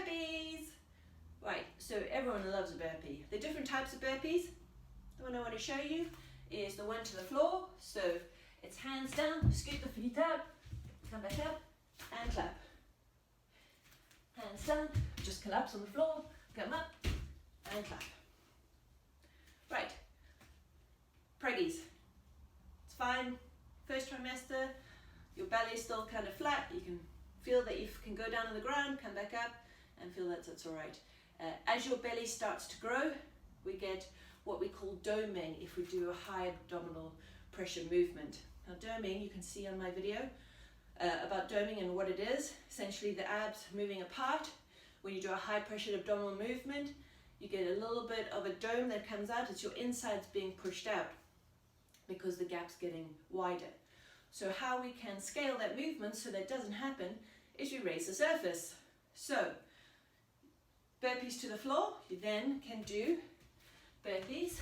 burpees. Right, so everyone loves a burpee. The different types of burpees, the one I want to show you is the one to the floor. So it's hands down, scoot the feet out, come back up and clap. Hands down, just collapse on the floor, come up and clap. Right, preggies. It's fine, first trimester, your belly is still kind of flat, you can feel that you can go down on the ground, come back up and feel that it's all right. As your belly starts to grow, we get what we call doming if we do a high abdominal pressure movement. Now doming, you can see on my video about doming and what it is. Essentially the abs moving apart. When you do a high pressure abdominal movement, you get a little bit of a dome that comes out. It's your insides being pushed out because the gap's getting wider. So how we can scale that movement so that doesn't happen is we raise the surface. So burpees to the floor, you then can do burpees.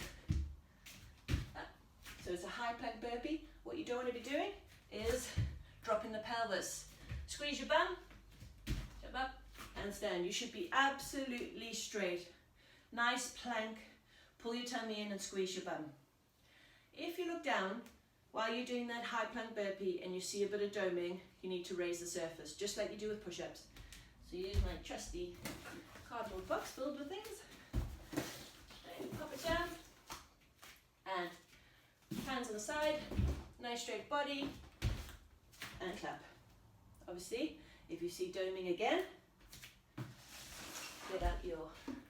So it's a high plank burpee. What you don't want to be doing is dropping the pelvis. Squeeze your bum, jump up and stand. You should be absolutely straight. Nice plank, pull your tummy in and squeeze your bum. If you look down while you're doing that high plank burpee and you see a bit of doming, you need to raise the surface, just like you do with push-ups. So use my trusty cardboard box filled with things. And pop it down. And hands on the side, nice straight body, and clap. Obviously, if you see doming again, get out your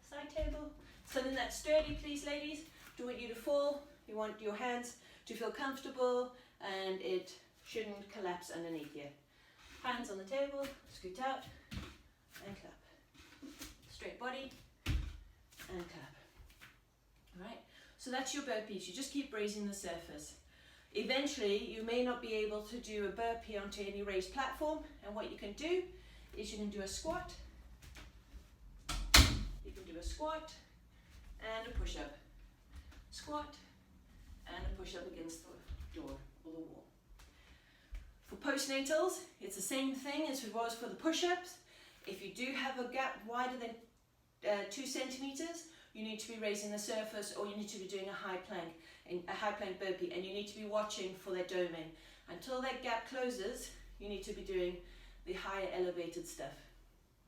side table. Something that's sturdy, please, ladies. Don't want you to fall. You want your hands to feel comfortable and it shouldn't collapse underneath you. Hands on the table, scoot out and clap. Straight body and clap. All right, so that's your burpees. You just keep raising the surface. Eventually, you may not be able to do a burpee onto any raised platform, and what you can do is you can do a squat. You can do a squat and a push-up. Squat and a push-up against the door or the wall. For postnatals, it's the same thing as it was for the push-ups. If you do have a gap wider than 2 centimeters, you need to be raising the surface, or you need to be doing a high plank burpee, and you need to be watching for that doming. Until that gap closes, you need to be doing the higher elevated stuff.